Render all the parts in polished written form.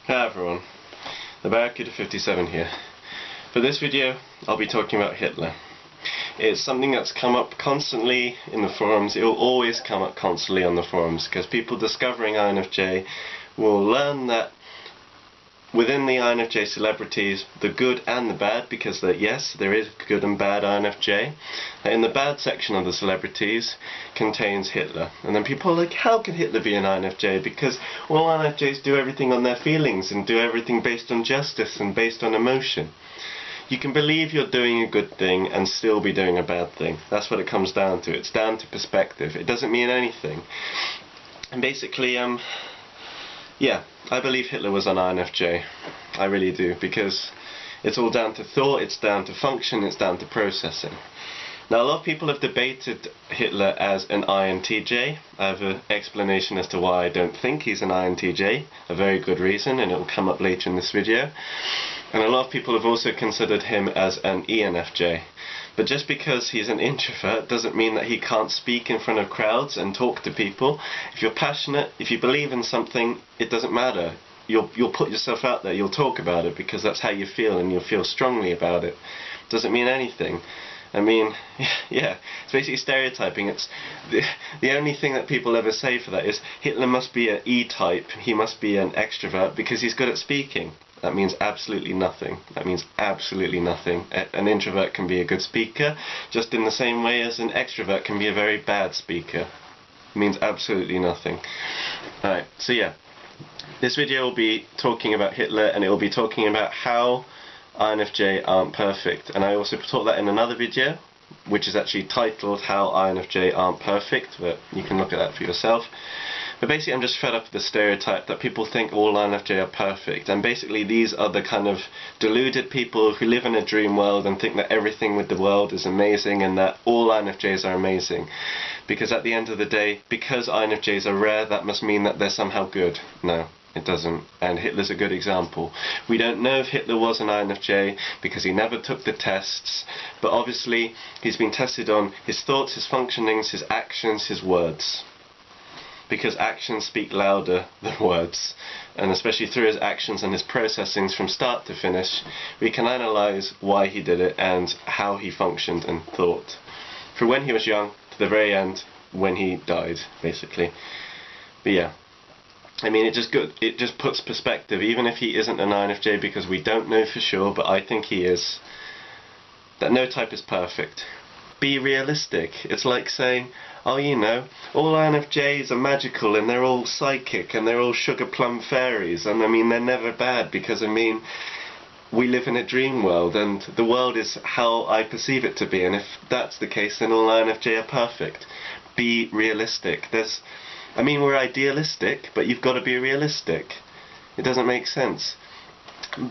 Hi everyone, TheBarracuda57 here. For this video, I'll be talking about Hitler. It's something that's come up constantly in the forums. It will always come up constantly on the forums, because people discovering INFJ will learn that within the INFJ celebrities, the good and the bad, because yes, there is good and bad INFJ, in the bad section of the celebrities contains Hitler. And then people are like, how can Hitler be an INFJ? Because all INFJs do everything on their feelings and do everything based on justice and based on emotion. You can believe you're doing a good thing and still be doing a bad thing. That's what it comes down to. It's down to perspective. It doesn't mean anything. And basically, yeah, I believe Hitler was an INFJ. I really do, because it's all down to thought, it's down to function, it's down to processing. Now, a lot of people have debated Hitler as an INTJ. I have an explanation as to why I don't think he's an INTJ, a very good reason, and it will come up later in this video. And a lot of people have also considered him as an ENFJ. But just because he's an introvert doesn't mean that he can't speak in front of crowds and talk to people. If you're passionate, if you believe in something, it doesn't matter. You'll put yourself out there, you'll talk about it because that's how you feel and you'll feel strongly about it. Doesn't mean anything. I mean, yeah, it's basically stereotyping. It's the only thing that people ever say for that is Hitler must be an E-type, he must be an extrovert because he's good at speaking. That means absolutely nothing. That means absolutely nothing. An introvert can be a good speaker, just in the same way as an extrovert can be a very bad speaker. It means absolutely nothing. Alright, so yeah. This video will be talking about Hitler, and it will be talking about how INFJ aren't perfect. And I also taught that in another video, which is actually titled How INFJ Aren't Perfect, but you can look at that for yourself. But basically I'm just fed up with the stereotype that people think all INFJ are perfect, and basically these are the kind of deluded people who live in a dream world and think that everything with the world is amazing and that all INFJs are amazing. Because at the end of the day, because INFJs are rare, that must mean that they're somehow good. No, it doesn't. And Hitler's a good example. We don't know if Hitler was an INFJ because he never took the tests, but obviously he's been tested on his thoughts, his functionings, his actions, his words. Because actions speak louder than words, and especially through his actions and his processings from start to finish, we can analyse why he did it and how he functioned and thought. From when he was young to the very end, when he died, basically. But yeah, I mean, it just puts perspective, even if he isn't an INFJ, because we don't know for sure, but I think he is, that no type is perfect. Be realistic. It's like saying, oh, you know, all INFJs are magical and they're all psychic and they're all sugar plum fairies, and I mean, they're never bad, because I mean, we live in a dream world and the world is how I perceive it to be, and if that's the case, then all INFJ are perfect. Be realistic. I mean, we're idealistic, but you've got to be realistic. It doesn't make sense.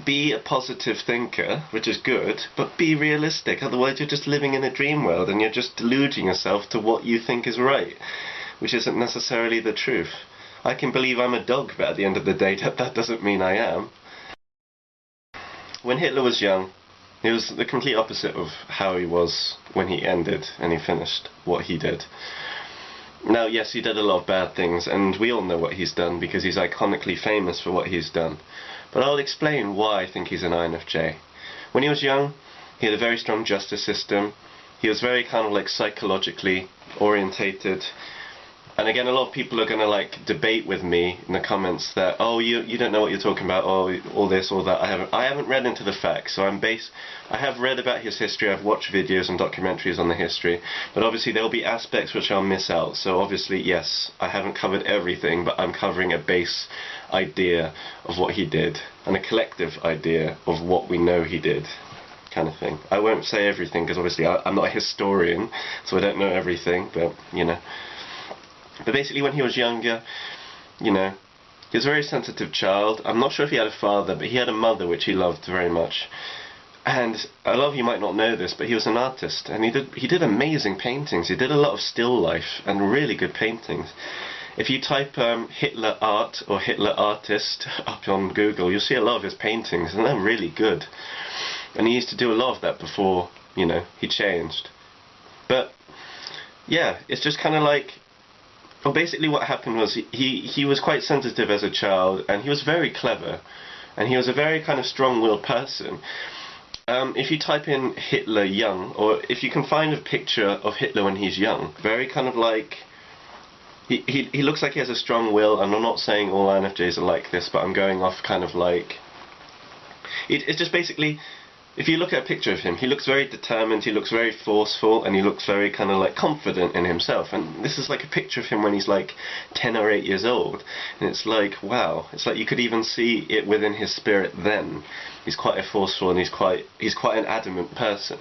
Be a positive thinker, which is good, but be realistic, otherwise you're just living in a dream world and you're just deluding yourself to what you think is right, which isn't necessarily the truth. I can believe I'm a dog, but at the end of the day, that doesn't mean I am. When Hitler was young, he was the complete opposite of how he was when he ended and he finished what he did. Now, yes, he did a lot of bad things, and we all know what he's done because he's iconically famous for what he's done. But I'll explain why I think he's an INFJ. When he was young, he had a very strong justice system. He was very kind of like psychologically orientated. And again, a lot of people are going to like debate with me in the comments that, oh, you don't know what you're talking about, oh, all this, all that. I haven't read into the facts, so I have read about his history, I've watched videos and documentaries on the history, but obviously there'll be aspects which I'll miss out. So obviously, yes, I haven't covered everything, but I'm covering a base idea of what he did, and a collective idea of what we know he did, kind of thing. I won't say everything, because obviously I'm not a historian, so I don't know everything, but, you know. But basically, when he was younger, you know, he was a very sensitive child. I'm not sure if he had a father, but he had a mother which he loved very much. And a lot of you might not know this, but he was an artist, and he did amazing paintings. He did a lot of still life and really good paintings. If you type Hitler art or Hitler artist up on Google, you'll see a lot of his paintings, and they're really good. And he used to do a lot of that before, you know, he changed. But yeah, it's just kind of like, well, basically what happened was he was quite sensitive as a child, and he was very clever, and he was a very kind of strong-willed person. If you type in Hitler young, or if you can find a picture of Hitler when he's young, very kind of like, he looks like he has a strong will, and I'm not saying all INFJs are like this, but I'm going off kind of like, it's just basically, if you look at a picture of him, he looks very determined, he looks very forceful, and he looks very kind of like confident in himself. And this is like a picture of him when he's like 10 or 8 years old. And it's like, wow, it's like you could even see it within his spirit then. He's quite a forceful, and he's quite an adamant person.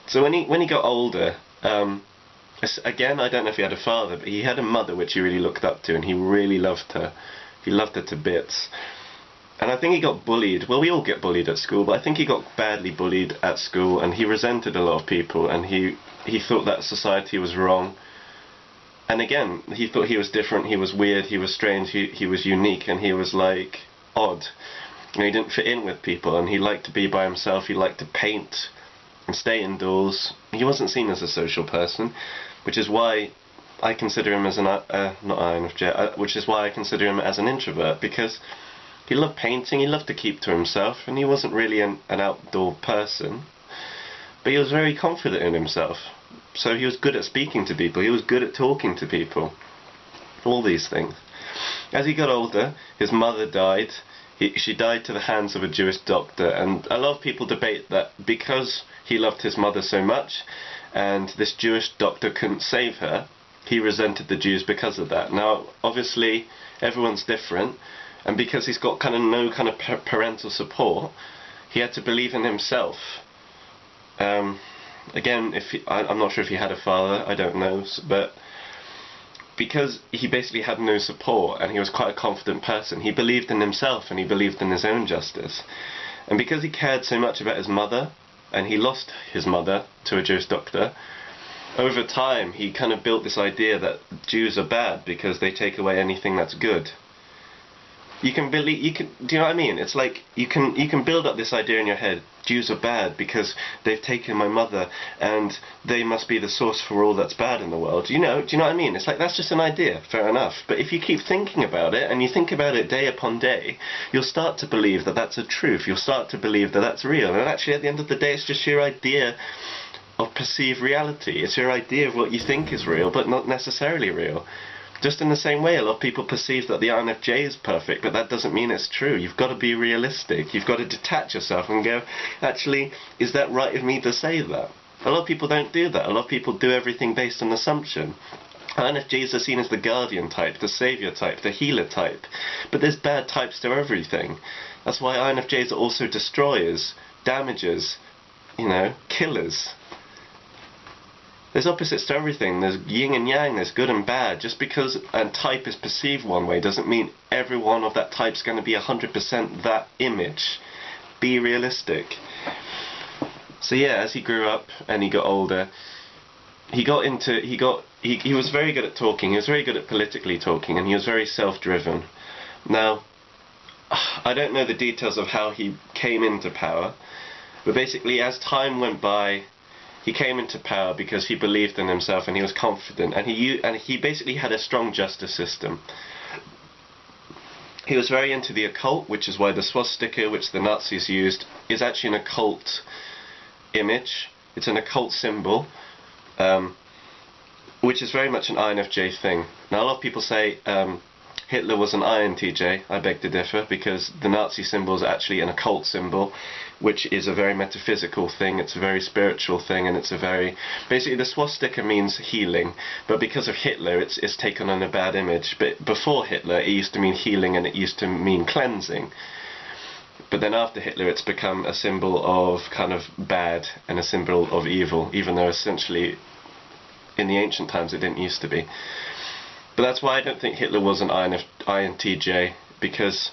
So when he got older, again, I don't know if he had a father, but he had a mother which he really looked up to, and he really loved her. He loved her to bits. And I think he got bullied. Well, we all get bullied at school, but I think he got badly bullied at school, and he resented a lot of people, and he thought that society was wrong. And again, he thought he was different, he was weird, he was strange, he was unique, and he was like odd. You know, he didn't fit in with people, and he liked to be by himself, he liked to paint and stay indoors. He wasn't seen as a social person, which is why I consider him as an, not INFJ, which is why I consider him as an introvert, because he loved painting, he loved to keep to himself, and he wasn't really an outdoor person, but he was very confident in himself. So he was good at speaking to people, he was good at talking to people, all these things. As he got older, his mother died. She died to the hands of a Jewish doctor, and a lot of people debate that because he loved his mother so much, and this Jewish doctor couldn't save her, he resented the Jews because of that. Now, obviously, everyone's different, and because he's got kind of no kind of parental support, he had to believe in himself. Again, I'm not sure if he had a father, I don't know, but because he basically had no support, and he was quite a confident person, he believed in himself, and he believed in his own justice. And because he cared so much about his mother, and he lost his mother to a Jewish doctor, over time he kind of built this idea that Jews are bad because they take away anything that's good. You can believe, do you know what I mean? It's like you can build up this idea in your head. Jews are bad because they've taken my mother, and they must be the source for all that's bad in the world. Do you know what I mean? It's like, that's just an idea, fair enough. But if you keep thinking about it, and you think about it day upon day, you'll start to believe that that's a truth. You'll start to believe that that's real. And actually, at the end of the day, it's just your idea of perceived reality. It's your idea of what you think is real, but not necessarily real. Just in the same way, a lot of people perceive that the INFJ is perfect, but that doesn't mean it's true. You've got to be realistic. You've got to detach yourself and go, actually, is that right of me to say that? A lot of people don't do that. A lot of people do everything based on assumption. INFJs are seen as the guardian type, the savior type, the healer type. But there's bad types to everything. That's why INFJs are also destroyers, damagers, killers. There's opposites to everything. There's yin and yang, there's good and bad. Just because a type is perceived one way doesn't mean everyone of that type's going to be 100% that image. Be realistic. So yeah, as he grew up and he got older, he was very good at talking, he was very good at politically talking, and he was very self-driven. Now, I don't know the details of how he came into power, but basically as time went by, he came into power because he believed in himself, and he was confident, and he basically had a strong justice system. He was very into the occult, which is why the swastika, which the Nazis used, is actually an occult image. It's an occult symbol, which is very much an INFJ thing. Now, a lot of people say Hitler was an INTJ. I beg to differ, because the Nazi symbol is actually an occult symbol, which is a very metaphysical thing, it's a very spiritual thing, and it's a very... Basically, the swastika means healing, but because of Hitler, it's taken on a bad image. But before Hitler, it used to mean healing, and it used to mean cleansing. But then after Hitler, it's become a symbol of kind of bad, and a symbol of evil, even though essentially, in the ancient times, it didn't used to be. But that's why I don't think Hitler was an INTJ, because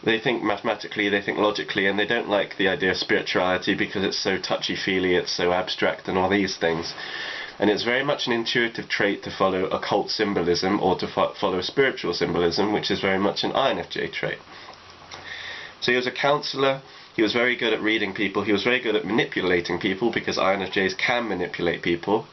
they think mathematically, they think logically, and they don't like the idea of spirituality because it's so touchy-feely, it's so abstract and all these things. And it's very much an intuitive trait to follow occult symbolism or to follow spiritual symbolism, which is very much an INFJ trait. So he was a counsellor, he was very good at reading people, he was very good at manipulating people, because INFJs can manipulate people.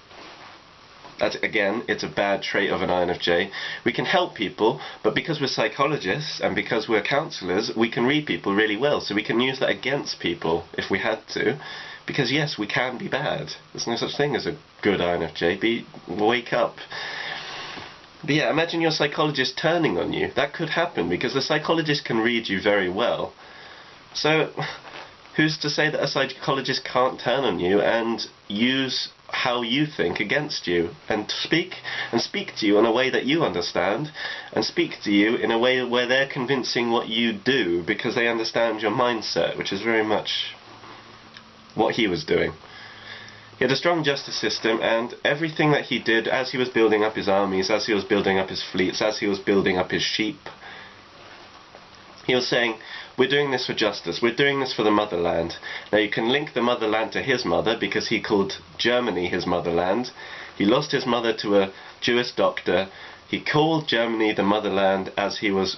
again, it's a bad trait of an INFJ. We can help people, but because we're psychologists and because we're counsellors, we can read people really well, so we can use that against people if we had to, because yes, we can be bad. There's no such thing as a good INFJ. Wake up. But yeah, imagine your psychologist turning on you. That could happen, because the psychologist can read you very well. So, who's to say that a psychologist can't turn on you and use how you think against you, and speak to you in a way that you understand, and speak to you in a way where they're convincing what you do because they understand your mindset, which is very much what he was doing. He had a strong justice system, and everything that he did as he was building up his armies, as he was building up his fleets, as he was building up his sheep, he was saying, we're doing this for justice, we're doing this for the motherland. Now you can link the motherland to his mother, because he called Germany his motherland. He lost his mother to a Jewish doctor. He called Germany the motherland as he was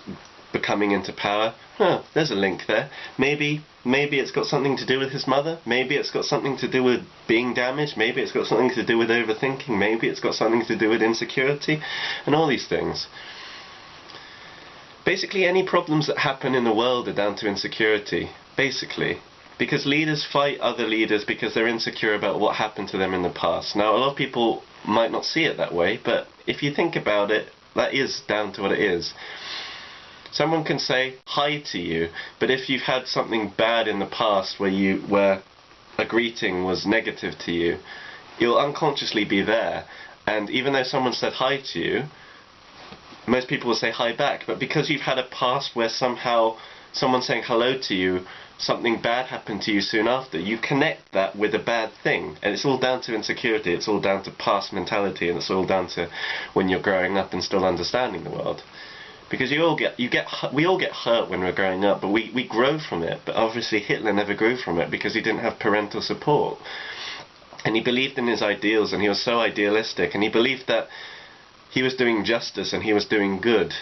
becoming into power. Oh, there's a link there. Maybe it's got something to do with his mother. Maybe it's got something to do with being damaged. Maybe it's got something to do with overthinking. Maybe it's got something to do with insecurity, and all these things. Basically, any problems that happen in the world are down to insecurity, basically. Because leaders fight other leaders because they're insecure about what happened to them in the past. Now, a lot of people might not see it that way, but if you think about it, that is down to what it is. Someone can say hi to you, but if you've had something bad in the past where a greeting was negative to you, you'll unconsciously be there. And even though someone said hi to you, most people will say hi back, but because you've had a past where somehow someone saying hello to you, something bad happened to you soon after, you connect that with a bad thing. And it's all down to insecurity, it's all down to past mentality, and it's all down to when you're growing up and still understanding the world. Because we all get hurt when we're growing up, but we grow from it. But obviously Hitler never grew from it because he didn't have parental support. And he believed in his ideals, and he was so idealistic, and he believed that he was doing justice and he was doing good,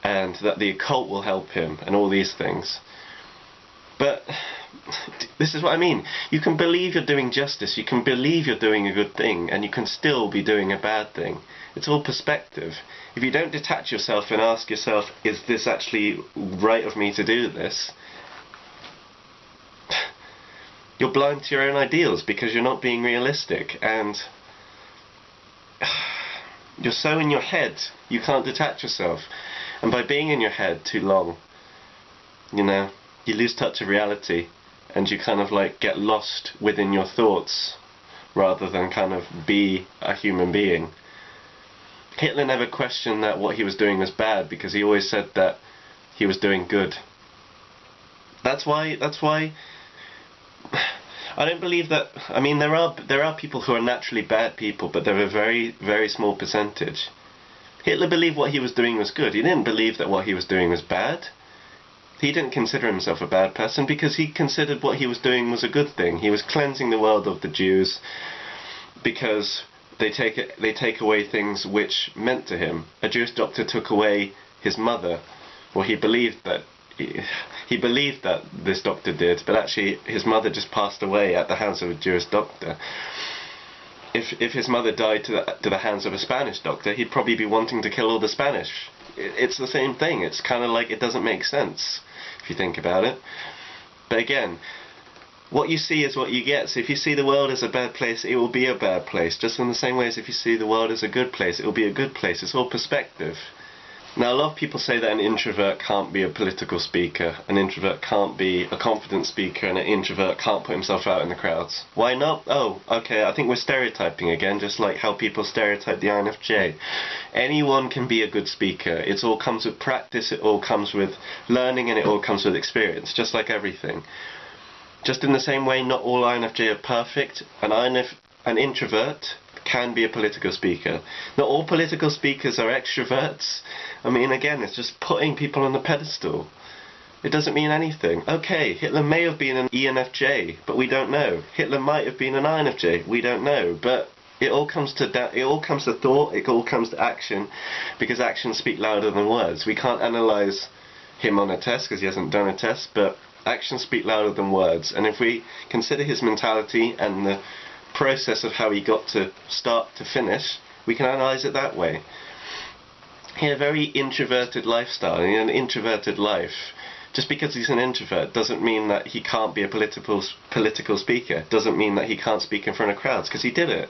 and that the occult will help him, and all these things. But this is what I mean. You can believe you're doing justice, you can believe you're doing a good thing, and you can still be doing a bad thing. It's all perspective. If you don't detach yourself and ask yourself, is this actually right of me to do this? You're blind to your own ideals because you're not being realistic, and you're so in your head, you can't detach yourself. And by being in your head too long, you lose touch of reality, and you kind of like get lost within your thoughts rather than kind of be a human being. Hitler never questioned that what he was doing was bad, because he always said that he was doing good. That's why I don't believe that. I mean, there are people who are naturally bad people, but they're a very, very small percentage. Hitler believed what he was doing was good. He didn't believe that what he was doing was bad. He didn't consider himself a bad person because he considered what he was doing was a good thing. He was cleansing the world of the Jews because they take away things which meant to him. A Jewish doctor took away his mother. Well, he believed that this doctor did, but actually his mother just passed away at the hands of a Jewish doctor. If his mother died to the hands of a Spanish doctor, he'd probably be wanting to kill all the Spanish. It's the same thing. It's kind of like, it doesn't make sense if you think about it. But again, what you see is what you get. So if you see the world as a bad place, it will be a bad place. Just in the same way as if you see the world as a good place, it will be a good place. It's all perspective. Now, a lot of people say that an introvert can't be a political speaker, an introvert can't be a confident speaker, and an introvert can't put himself out in the crowds. Why not? Oh, okay, I think we're stereotyping again, just like how people stereotype the INFJ. Anyone can be a good speaker. It all comes with practice, it all comes with learning, and it all comes with experience, just like everything. Just in the same way, not all INFJ are perfect. An introvert can be a political speaker. Not all political speakers are extroverts. I mean, again, it's just putting people on the pedestal. It doesn't mean anything. Okay, Hitler may have been an ENFJ, but we don't know. Hitler might have been an INFJ, we don't know. But it all comes to thought, it all comes to action, because actions speak louder than words. We can't analyse him on a test because he hasn't done a test, but actions speak louder than words. And if we consider his mentality and the process of how he got to start to finish, We can analyse it that way. He had a very introverted lifestyle, and an introverted life. Just because he's an introvert doesn't mean that he can't be a political speaker. Doesn't mean that he can't speak in front of crowds, because he did it.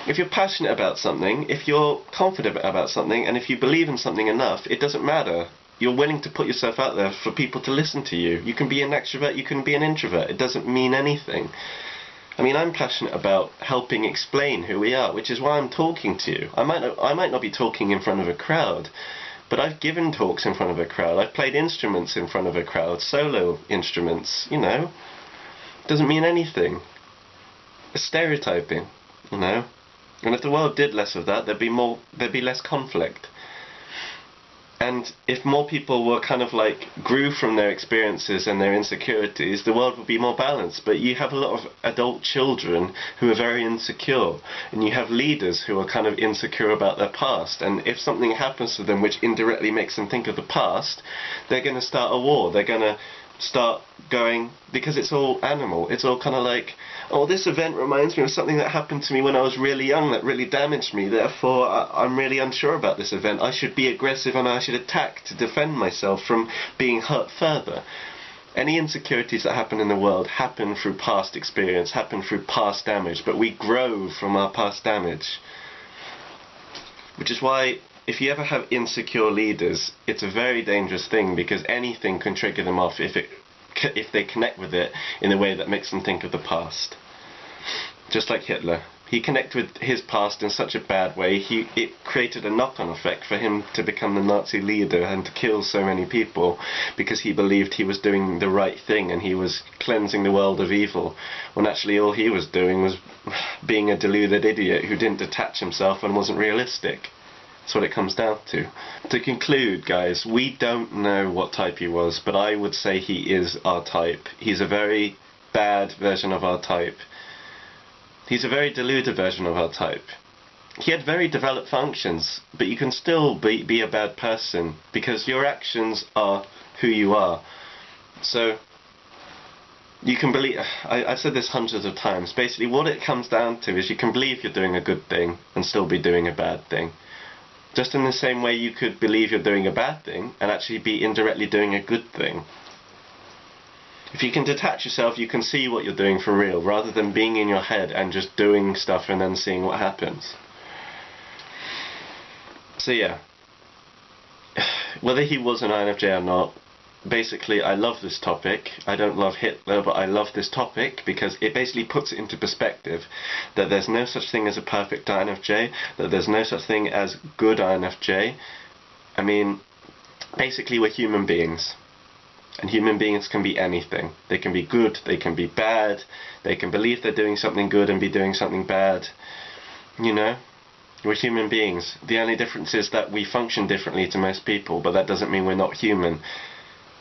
If you're passionate about something, if you're confident about something, and if you believe in something enough, it doesn't matter. You're willing to put yourself out there for people to listen to you. You can be an extrovert, you can be an introvert. It doesn't mean anything. I mean, I'm passionate about helping explain who we are, which is why I'm talking to you. I might not be talking in front of a crowd, but I've given talks in front of a crowd. I've played instruments in front of a crowd, solo instruments, you know. Doesn't mean anything. It's stereotyping, you know. And if the world did less of that, there'd be less conflict. And if more people were kind of like grew from their experiences and their insecurities, the world would be more balanced. But you have a lot of adult children who are very insecure, and you have leaders who are kind of insecure about their past. And if something happens to them which indirectly makes them think of the past, they're going to start a war. They're going to start going, because it's all animal, it's all kind of like, oh, this event reminds me of something that happened to me when I was really young that really damaged me, therefore I'm really unsure about this event. I should be aggressive and I should attack to defend myself from being hurt further. Any insecurities that happen in the world happen through past experience, happen through past damage, but we grow from our past damage. Which is why if you ever have insecure leaders, it's a very dangerous thing, because anything can trigger them off if they connect with it in a way that makes them think of the past. Just like Hitler. He connected with his past in such a bad way, it created a knock-on effect for him to become the Nazi leader and to kill so many people, because he believed he was doing the right thing and he was cleansing the world of evil, when actually all he was doing was being a deluded idiot who didn't detach himself and wasn't realistic. That's what it comes down to. To conclude, guys, we don't know what type he was, but I would say he is our type. He's a very bad version of our type. He's a very deluded version of our type. He had very developed functions, but you can still be a bad person, because your actions are who you are. So, you can believe, I've said this hundreds of times, basically what it comes down to is you can believe you're doing a good thing and still be doing a bad thing. Just in the same way you could believe you're doing a bad thing and actually be indirectly doing a good thing. If you can detach yourself, you can see what you're doing for real, rather than being in your head and just doing stuff and then seeing what happens. So yeah, whether he was an INFJ or not, basically I love this topic. I don't love Hitler, but I love this topic because it basically puts it into perspective that there's no such thing as a perfect INFJ, that there's no such thing as good INFJ. I mean, basically we're human beings, and human beings can be anything. They can be good, they can be bad, they can believe they're doing something good and be doing something bad. You know, we're human beings. The only difference is that we function differently to most people, but that doesn't mean we're not human.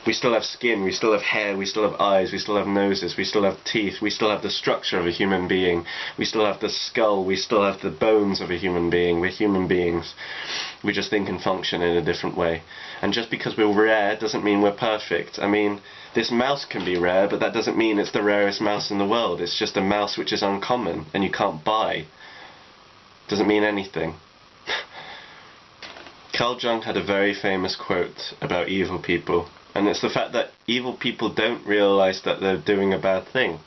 We still have skin, we still have hair, we still have eyes, we still have noses, we still have teeth, we still have the structure of a human being, we still have the skull, we still have the bones of a human being. We're human beings. We just think and function in a different way. And just because we're rare doesn't mean we're perfect. I mean, this mouse can be rare, but that doesn't mean it's the rarest mouse in the world. It's just a mouse which is uncommon and you can't buy. Doesn't mean anything. Carl Jung had a very famous quote about evil people. And it's the fact that evil people don't realise that they're doing a bad thing.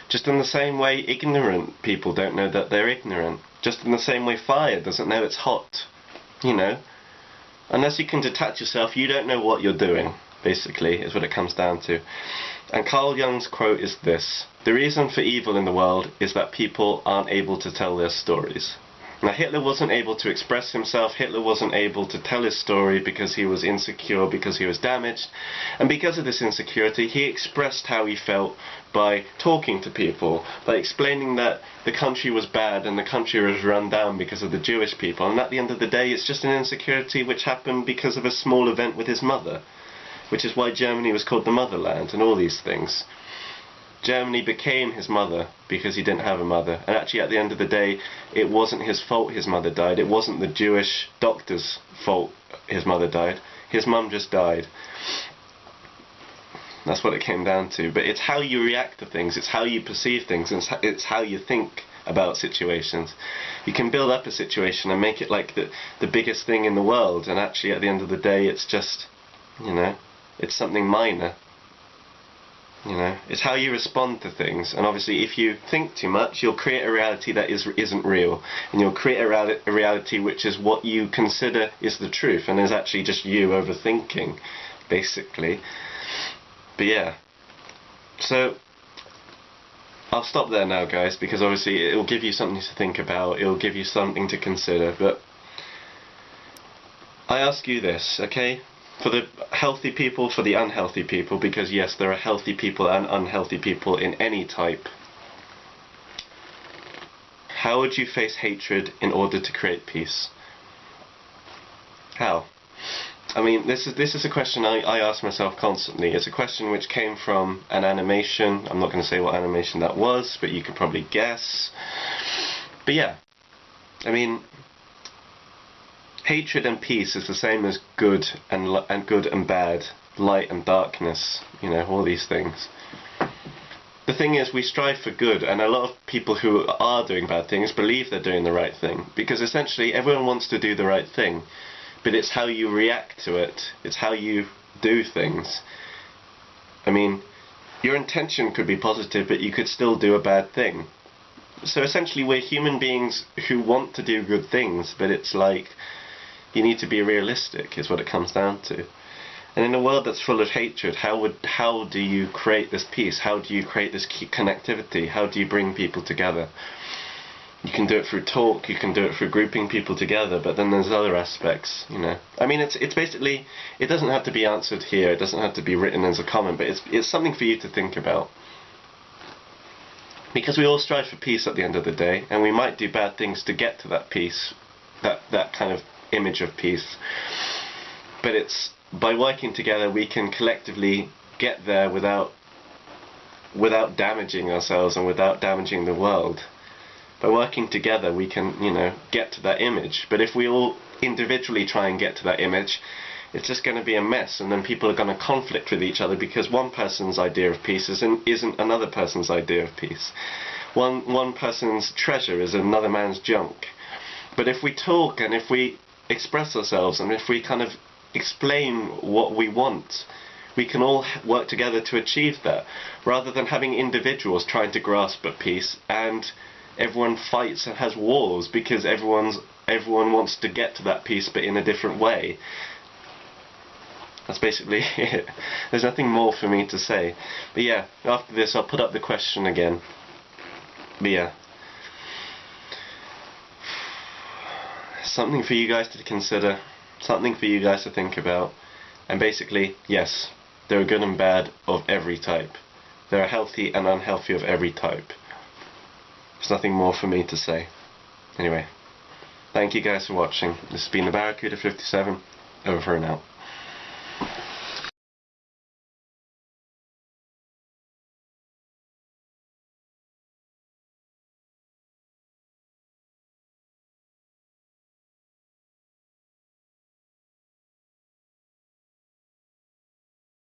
Just in the same way ignorant people don't know that they're ignorant. Just in the same way fire doesn't know it's hot. You know? Unless you can detach yourself, you don't know what you're doing, basically, is what it comes down to. And Carl Jung's quote is this: "The reason for evil in the world is that people aren't able to tell their stories." Now, Hitler wasn't able to express himself, Hitler wasn't able to tell his story because he was insecure, because he was damaged, and because of this insecurity he expressed how he felt by talking to people, by explaining that the country was bad and the country was run down because of the Jewish people, and at the end of the day it's just an insecurity which happened because of a small event with his mother, which is why Germany was called the motherland and all these things. Germany became his mother because he didn't have a mother, and actually at the end of the day it wasn't his fault his mother died, it wasn't the Jewish doctor's fault his mother died, his mum just died. That's what it came down to. But it's how you react to things, it's how you perceive things, and it's how you think about situations. You can build up a situation and make it like the biggest thing in the world, and actually at the end of the day it's just, you know, it's something minor. You know, it's how you respond to things, and obviously if you think too much, you'll create a reality that isn't real, and you'll create a reality which is what you consider is the truth, and is actually just you overthinking, basically. But yeah, so I'll stop there now, guys, because obviously it'll give you something to think about, it'll give you something to consider. But I ask you this, okay? For the healthy people, for the unhealthy people, because yes, there are healthy people and unhealthy people in any type. How would you face hatred in order to create peace? How? I mean, this is a question I ask myself constantly. It's a question which came from an animation. I'm not going to say what animation that was, but you can probably guess. But yeah, I mean, hatred and peace is the same as good and bad, light and darkness, you know, all these things. The thing is, we strive for good, and a lot of people who are doing bad things believe they're doing the right thing, because essentially everyone wants to do the right thing, but it's how you react to it, it's how you do things. I mean, your intention could be positive, but you could still do a bad thing. So essentially we're human beings who want to do good things, but it's like, you need to be realistic, is what it comes down to. And in a world that's full of hatred, how do you create this peace? How do you create this connectivity? How do you bring people together? You can do it through talk, you can do it through grouping people together, but then there's other aspects, you know. I mean, it's basically, it doesn't have to be answered here, it doesn't have to be written as a comment, but it's something for you to think about. Because we all strive for peace at the end of the day, and we might do bad things to get to that peace, that kind of image of peace, but it's by working together we can collectively get there without damaging ourselves and without damaging the world. By working together we can, you know, get to that image. But if we all individually try and get to that image, it's just going to be a mess, and then people are going to conflict with each other because one person's idea of peace isn't another person's idea of peace. One person's treasure is another man's junk. But if we talk and if we express ourselves, and if we kind of explain what we want, we can all work together to achieve that, rather than having individuals trying to grasp at peace and everyone fights and has wars because everyone wants to get to that peace but in a different way. That's basically it. There's nothing more for me to say. But yeah, after this I'll put up the question again. But yeah, something for you guys to consider, something for you guys to think about. And basically, yes, there are good and bad of every type. There are healthy and unhealthy of every type. There's nothing more for me to say. Anyway, thank you guys for watching. This has been TheBarracuda57, over and out.